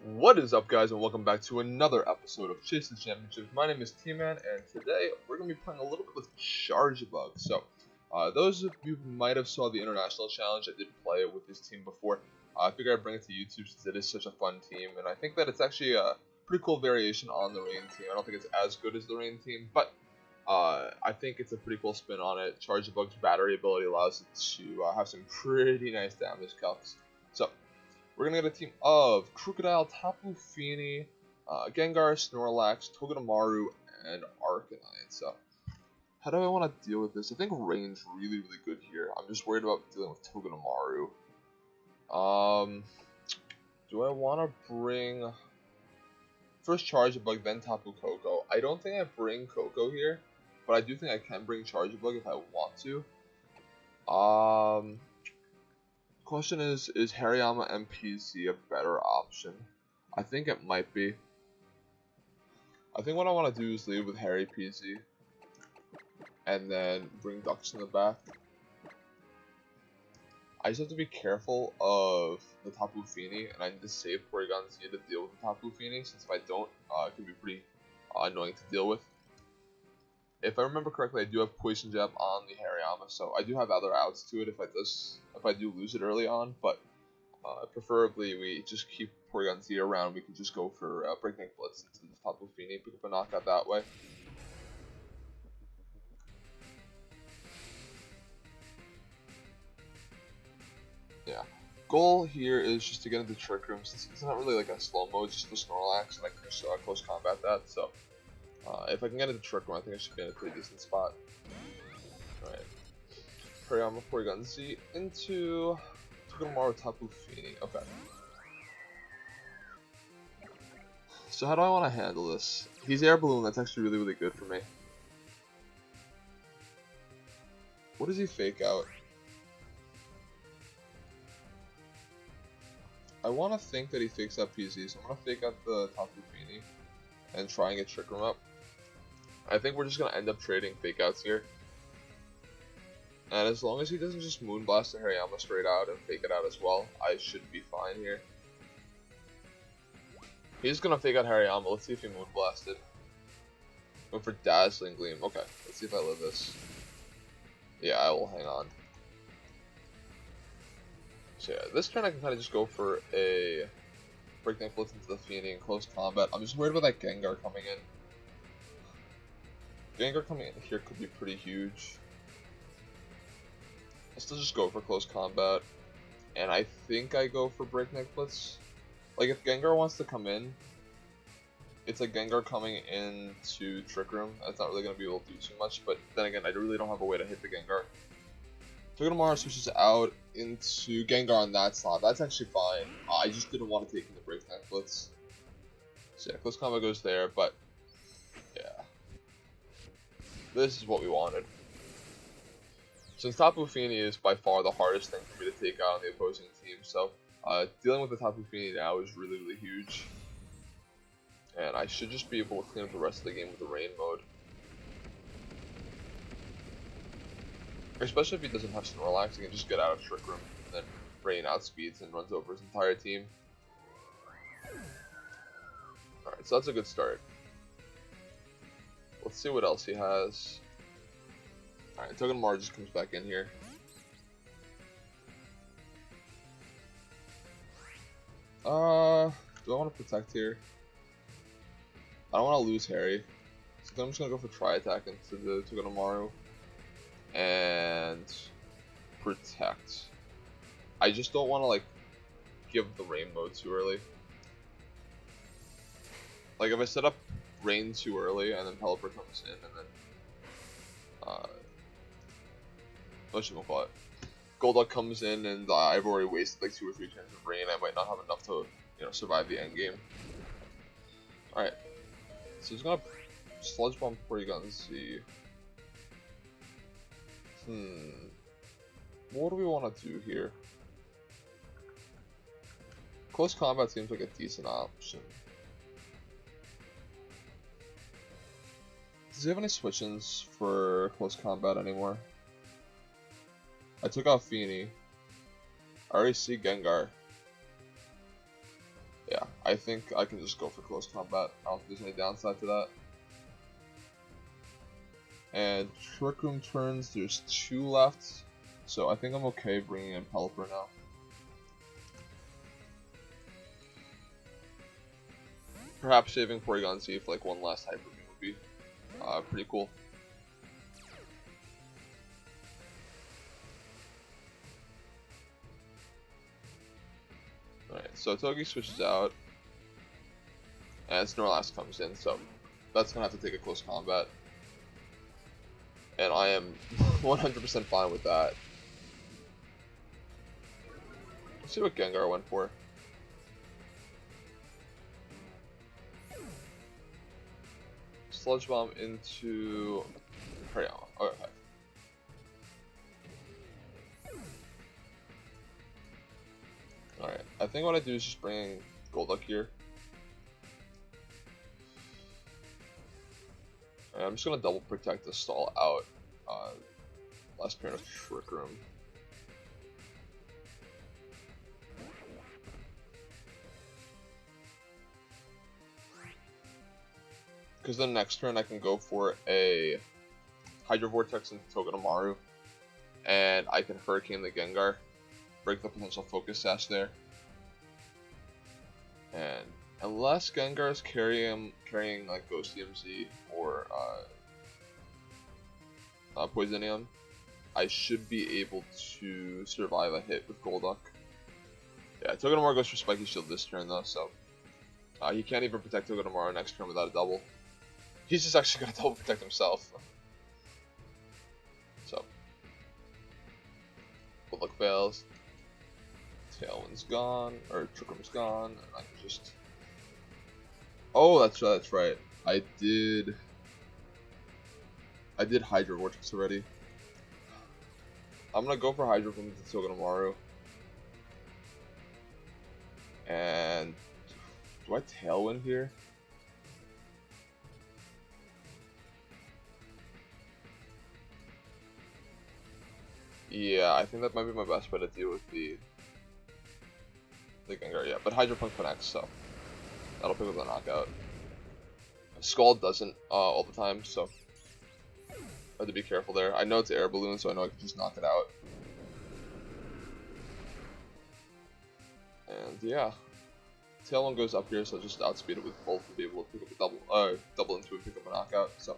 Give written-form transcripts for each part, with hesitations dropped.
What is up, guys, and welcome back to another episode of Chase the Championships. My name is T-Man, and today we're going to be playing a little bit with Charjabug. So, those of you who might have saw the International Challenge, I did play it with this team before. I figured I'd bring it to YouTube since it is such a fun team, and I think that it's actually a pretty cool variation on the Rain team. I don't think it's as good as the Rain team, but I think it's a pretty cool spin on it. Charjabug's battery ability allows it to have some pretty nice damage calcs. So, we're going to get a team of Crocodile, Tapu Fini, Gengar, Snorlax, Togedemaru, and Arcanine. So, how do I want to deal with this? I think Rain's really good here. I'm just worried about dealing with Togedemaru. Do I want to bring... First Charjabug, then Tapu Koko. I don't think I bring Koko here, but I do think I can bring Charjabug if I want to. Question is Hariyama MPZ a better option? I think it might be. I think what I want to do is lead with Harry PZ and then bring Ducks in the back. I just have to be careful of the Tapu Fini, and I need to save Porygon-Z to deal with the Tapu Fini, since if I don't, it can be pretty annoying to deal with. If I remember correctly, I do have Poison Jab on the Hariyama, so I do have other outs to it if I do lose it early on, but preferably we just keep Porygon-Z around. We can just go for Breakneck Blitz into the Tapu Fini, pick up a knockout that way. Yeah. Goal here is just to get into Trick Room, since it's not really like a slow mode, just the Snorlax, and I can just close combat that, so... if I can get into Trick Room, I think I should be in a pretty decent spot. Alright. Hariyama, Porygon-Z into Togedemaru, Tapu Fini. Okay. So how do I want to handle this? He's Air Balloon, that's actually really good for me. What does he fake out? I want to think that he fakes out PZ, so I'm going to fake out the Tapu Fini and try and get Trick Room up. I think we're just going to end up trading fake outs here. And as long as he doesn't just Moonblast the Hariyama straight out and fake it out as well, I should be fine here. He's going to fake out Hariyama. Let's see if he Moonblasted. Go for Dazzling Gleam. Okay, let's see if I live this. Yeah, I will hang on. So yeah, this turn I can kind of just go for a Breakneck Blitz into the Fini in close combat. I'm just worried about that Gengar coming in. Gengar coming in here could be pretty huge. I'll still just go for close combat. And I think I go for Breakneck Blitz. Like, if Gengar wants to come in, it's like Gengar coming into Trick Room. That's not really going to be able to do too much. But then again, I really don't have a way to hit the Gengar. Togedemaru switches out into Gengar on that slot. That's actually fine. I just didn't want to take in the Breakneck Blitz. So yeah, close combat goes there, but yeah. This is what we wanted. Since Tapu Fini is by far the hardest thing for me to take out on the opposing team, so dealing with the Tapu Fini now is really huge. And I should just be able to clean up the rest of the game with the Rain mode. Especially if he doesn't have Snorlax, he can just get out of Trick Room, and then Rain outspeeds and runs over his entire team. Alright, so that's a good start. Let's see what else he has. Alright, Togedemaru just comes back in here. Do I want to protect here? I don't want to lose Harry. So then I'm just going to go for Tri-Attack into the Togedemaru. And protect. I just don't want to like give the Rain mode too early. Like if I set up Rain too early and then Pelipper comes in and then Golduck comes in and I've already wasted like 2 or 3 turns of Rain. I might not have enough to survive the end game. Alright, so he's gonna Sludge Bomb Porygon-Z. What do we want to do here? Close combat seems like a decent option. Does he have any switch-ins for close combat anymore? I took out Fini. I already see Gengar. Yeah, I think I can just go for close combat. I don't think there's any downside to that. And Trick Room turns, there's 2 left, so I think I'm okay bringing in Pelipper now. Perhaps saving Porygon-Z for like one last Hyper Beam would be pretty cool. Alright, so Togi switches out, and Snorlax comes in, so that's gonna have to take a close combat. And I am 100% fine with that. Let's see what Gengar went for. Sludge Bomb into Hariyama. Okay. Alright, I think what I do is just bring Golduck here. And I'm just gonna double protect to stall out last pair of Trick Room. Because then next turn I can go for a Hydro Vortex into Togedemaru, and I can Hurricane the Gengar, break the potential Focus Sash there. And unless Gengar is carrying like Ghost DMZ or Poisonium, I should be able to survive a hit with Golduck. Yeah, Togedemaru goes for Spiky Shield this turn though, so he can't even protect Togedemaru next turn without a double. He's just actually gonna double protect himself. So, Golduck fails. Tailwind's gone, or Trick Room's gone, and I can just. Oh, that's right. That's right. I did Hydro Vortex already. I'm gonna go for Hydro from the Togedemaru. And do I Tailwind here? Yeah, I think that might be my best bet to deal with the Gengar. Yeah, but Hydro Pump connects, so that'll pick up the knockout. Scald doesn't all the time, so I have to be careful there. I know it's Air Balloon, so I know I can just knock it out. And yeah, Tailwind goes up here, so just outspeed it with both to be able to pick up a double into it, pick up a knockout. So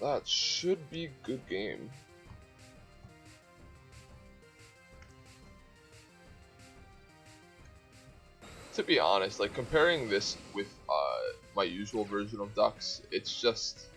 that should be a good game. To be honest, like comparing this with my usual version of Ducks, it's just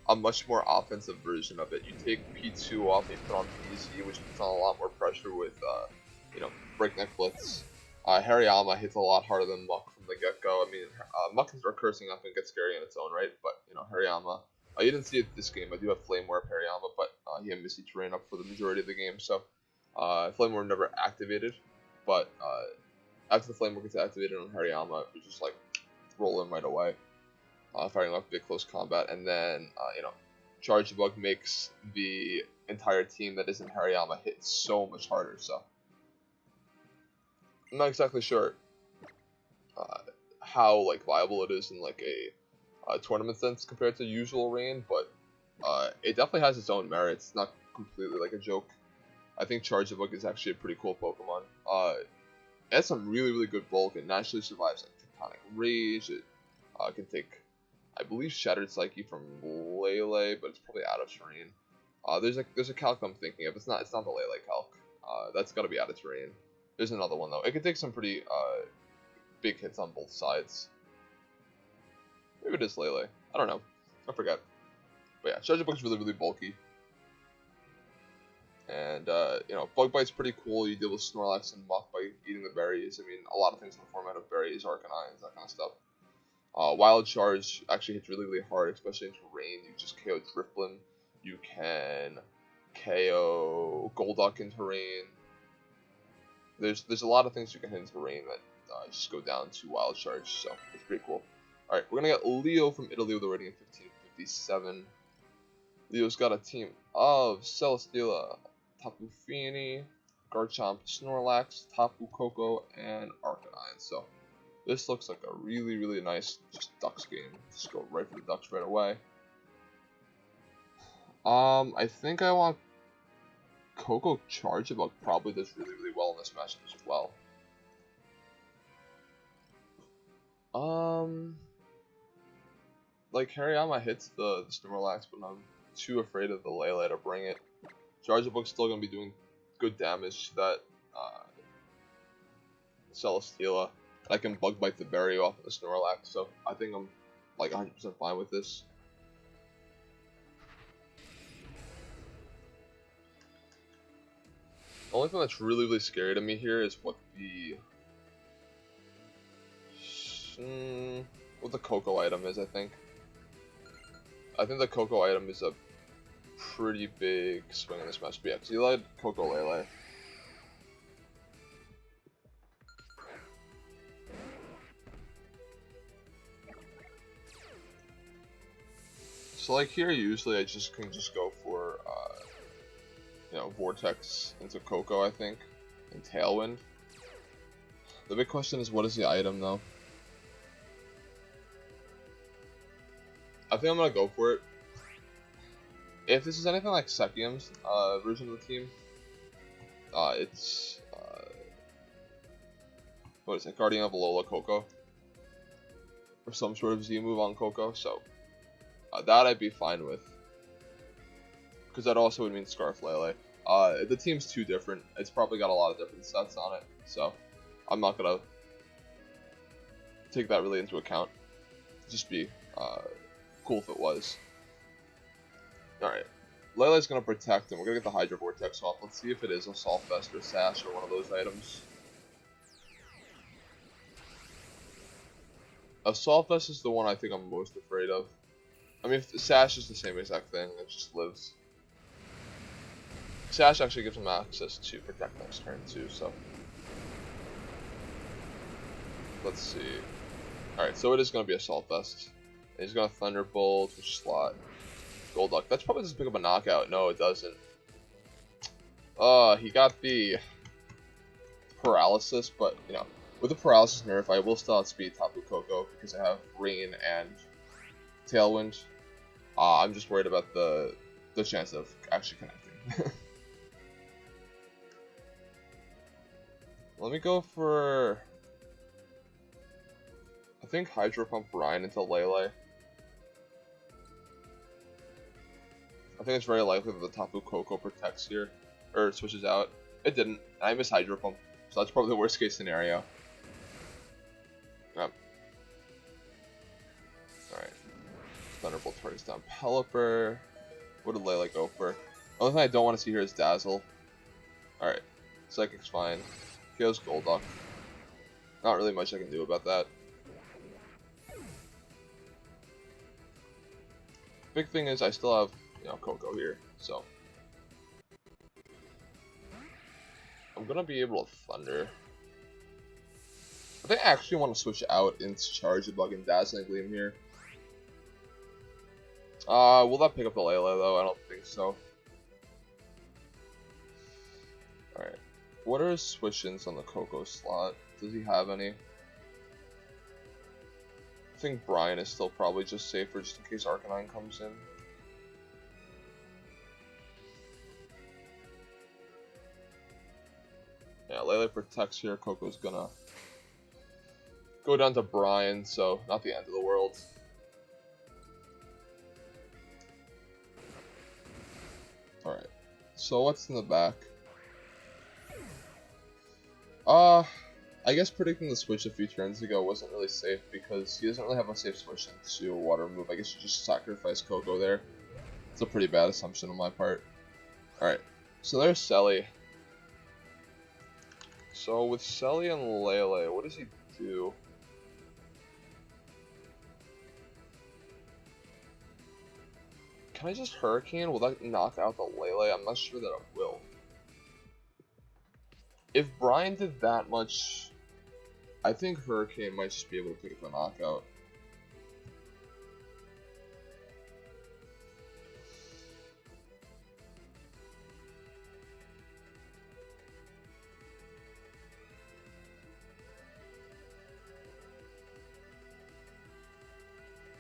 a much more offensive version of it. You take P2 off, you put on PZ, which puts on a lot more pressure with you know, Breakneck Blitz. Hariyama hits a lot harder than Muck from the get-go. I mean, Muck is cursing up and gets scary in its own right, but you know, Hariyama. You didn't see it this game. I do have Flame Warp Hariyama, but he had Misty Terrain up for the majority of the game, so Flame Warp never activated. But after the Flame Warp gets activated on Hariyama, we just like roll in right away, firing off big close combat, and then you know, Charjabug makes the entire team that isn't Hariyama hit so much harder. So I'm not exactly sure how like viable it is in like a tournament sense compared to usual rain, but it definitely has its own merits. It's not completely like a joke. I think Charjabug is actually a pretty cool Pokemon. It has some really good bulk. It naturally survives like Tectonic Rage. It can take, I believe, Shattered Psyche from Lele, but it's probably out of terrain. There's a calc I'm thinking of. It's not the Lele calc. That's got to be out of terrain. There's another one though. It can take some pretty big hits on both sides. Maybe it is Lele. I don't know. I forget. But yeah, Charjabug's really bulky. And, you know, Bug Bite's pretty cool. You deal with Snorlax and Muck by eating the berries. I mean, a lot of things in the format of berries, Arcanines, that kind of stuff. Wild Charge actually hits really hard, especially into rain. You just KO Drifblim. You can KO Golduck into rain. There's a lot of things you can hit into rain that just go down to Wild Charge, so it's pretty cool. Alright, we're going to get Leo from Italy with a rating of 1557. Leo's got a team of Celesteela, Tapu Fini, Garchomp, Snorlax, Tapu Koko, and Arcanine. Arcanine. So this looks like a really nice just Ducks game. Just go right for the Ducks right away. I think I want Coco Charjabug probably does really well in this matchup as well. Like Hariyama hits the Snorlax, but I'm too afraid of the Lele to bring it. Charjabug's still gonna be doing good damage to that Celesteela. I can Bug Bite the berry off of the Snorlax, so I think I'm like 100% fine with this. The only thing that's really scary to me here is what the Coco item is. I think the Coco item is a pretty big swing in this match. But yeah, because he lied Coco Lele. So like here, usually I can go for you know, Vortex into Coco, I think, and Tailwind. The big question is, what is the item though? I think I'm gonna go for it. If this is anything like Sekium's version of the team, it's what is it, Guardian of Alola Coco, or some sort of Z move on Coco. So that I'd be fine with, because that also would mean Scarf Lele. The team's too different. It's probably got a lot of different sets on it, so I'm not gonna take that really into account. Just be cool if it was. Alright, Lele's gonna protect him. We're gonna get the Hydro Vortex off. Let's see if it is Assault Vest or Sash or one of those items. Assault Vest is the one I think I'm most afraid of. I mean, if Sash is the same exact thing, it just lives. Sash actually gives him access to protect next turn too, so. Let's see. Alright, so it is going to be Assault Vest. And he's going to Thunderbolt, which slot. Golduck. That's probably just pick up a knockout. No, it doesn't. He got the Paralysis, but, you know, with the Paralysis nerf, I will still outspeed Tapu Koko because I have Rain and Tailwind. I'm just worried about the chance of actually connecting. Let me go for, I think, Hydro Pump Brine into Lele. I think it's very likely that the Tapu Koko protects here, or switches out. It didn't. I missed Hydro Pump, so that's probably the worst case scenario. Yep. Alright. Thunderbolt targets down Pelipper. What did Lele go for? The only thing I don't want to see here is Dazzle. Alright. Psychic's fine. Kills Golduck. Not really much I can do about that. Big thing is I still have, you know, Coco here, so I'm gonna be able to Thunder. I think I actually want to switch out into Charjabug and Dazzling Gleam here. Will that pick up the Lele though? I don't think so. Alright. What are his switch-ins on the Coco slot? Does he have any? I think Brian is still probably just safer just in case Arcanine comes in. Yeah, Lele protects here. Coco's gonna go down to Brian, so not the end of the world. Alright, so what's in the back? I guess predicting the switch a few turns ago wasn't really safe because he doesn't really have a safe switch into a water move. I guess you just sacrifice Coco there. It's a pretty bad assumption on my part. Alright, so there's Selly. So with Selly and Lele, what does he do? Can I just Hurricane? Will that knock out the Lele? I'm not sure that it will. If Brian did that much, I think Hurricane might just be able to pick up the knockout.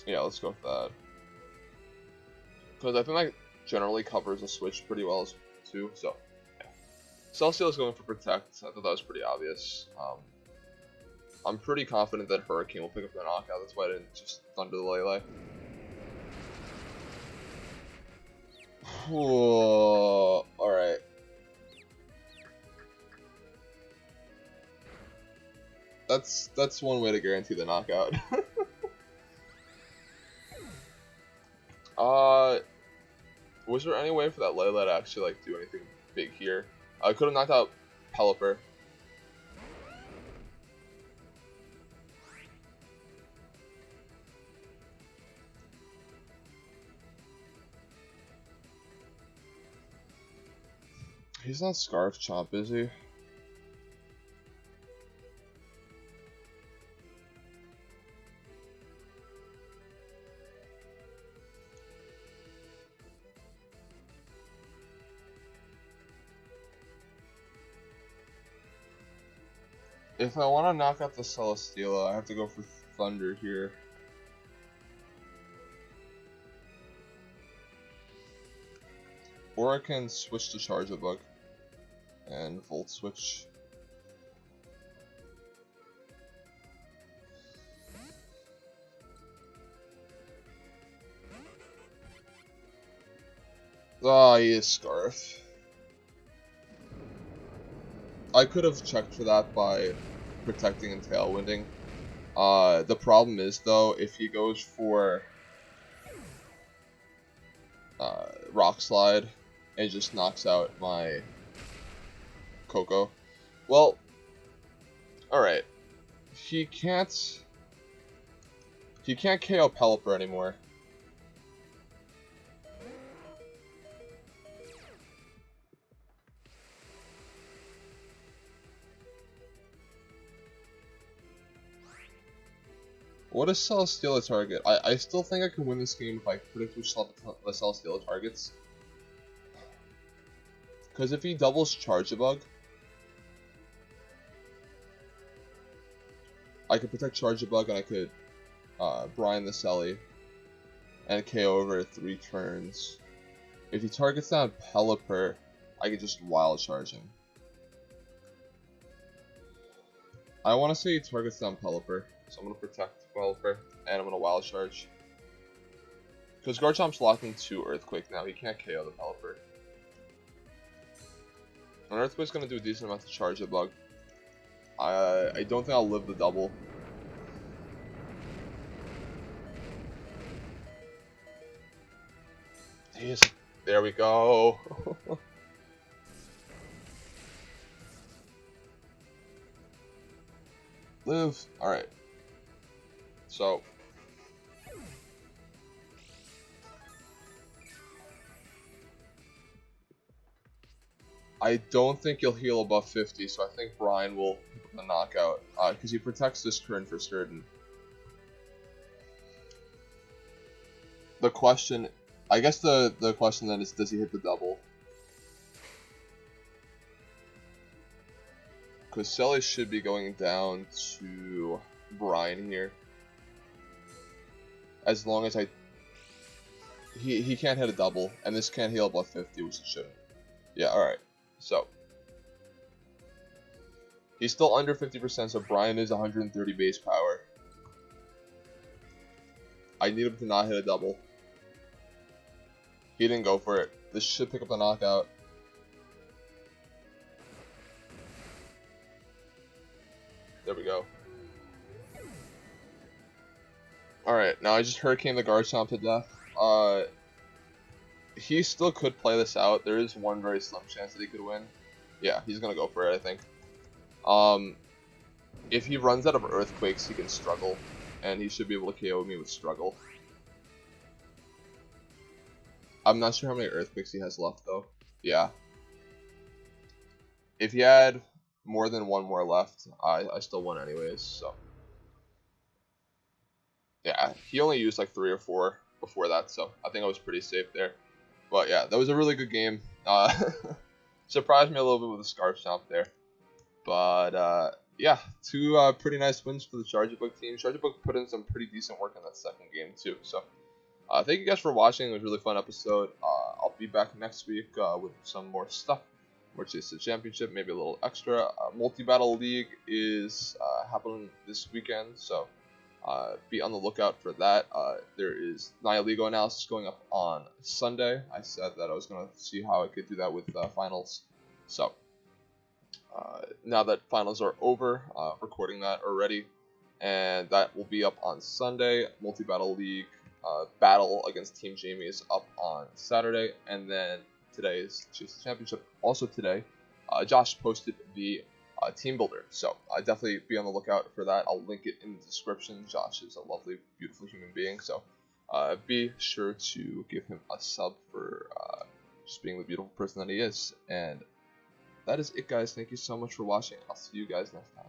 Yeah, let's go with that. Because I think that generally covers a switch pretty well too. So, yeah. Celestial is going for Protect. I thought that was pretty obvious. I'm pretty confident that Hurricane will pick up the knockout. That's why I didn't just Thunder the Lele. Alright. That's one way to guarantee the knockout. Was there any way for that Lele to actually like do anything big here? I could have knocked out Pelipper. He's not Scarf Chomp, is he? If I want to knock out the Celesteela, I have to go for Thunder here. Or I can switch to Charjabug and Volt Switch. Ah, he is Scarf. I could have checked for that by protecting and tailwinding. The problem is though, if he goes for Rock Slide and just knocks out my Coco, well, alright. He can't KO Pelipper anymore. What is Celesteela target? I still think I can win this game if I predict which the Celesteela targets. Because if he doubles Charjabug, I could protect Charjabug and I could Brine the Selly and KO over 3 turns. If he targets down Pelipper, I could just Wild Charge him. I want to say he targets down Pelipper, so I'm going to protect Pelipper and I'm going to Wild Charge. Because Garchomp's locked into Earthquake now, he can't KO the Pelipper. And Earthquake's going to do a decent amount to charge the bug. I don't think I'll live the double. There we go. Live. Alright. So. I don't think he'll heal above 50, so I think Brian will pick up the knockout. Because he protects this turn for certain. The question... I guess the question then is, does he hit the double? Because Selly should be going down to Brian here. As long as he can't hit a double, and this can't heal above 50, which it shouldn't. Yeah, alright. So. He's still under 50%, so Brian is 130 base power. I need him to not hit a double. He didn't go for it. This should pick up the knockout. There we go. Alright, now I just Hurricane the Garchomp to death. He still could play this out. There is one very slim chance that he could win. Yeah, he's gonna go for it, I think. If he runs out of Earthquakes, he can struggle. And he should be able to KO me with struggle. I'm not sure how many Earthquakes he has left, though. Yeah. If he had more than one more left, I still won anyways, so. Yeah, he only used like 3 or 4 before that, so I think I was pretty safe there. But yeah, that was a really good game. Surprised me a little bit with the Scarf Chomp there. But yeah, two pretty nice wins for the Charjabug team. Charjabug put in some pretty decent work in that second game too. So thank you guys for watching. It was a really fun episode. I'll be back next week with some more stuff. More Chase the Championship, maybe a little extra. Multi-Battle League is happening this weekend, so be on the lookout for that. There is Nia League analysis going up on Sunday. I said that I was going to see how I could do that with finals. So now that finals are over, recording that already, and that will be up on Sunday. Multi-Battle League battle against Team Jamie is up on Saturday, and then today is Chase the Championship. Also today, Josh posted the team builder, so definitely be on the lookout for that. I'll link it in the description. Josh is a lovely, beautiful human being, so be sure to give him a sub for just being the beautiful person that he is. And that is it, guys. Thank you so much for watching. I'll see you guys next time.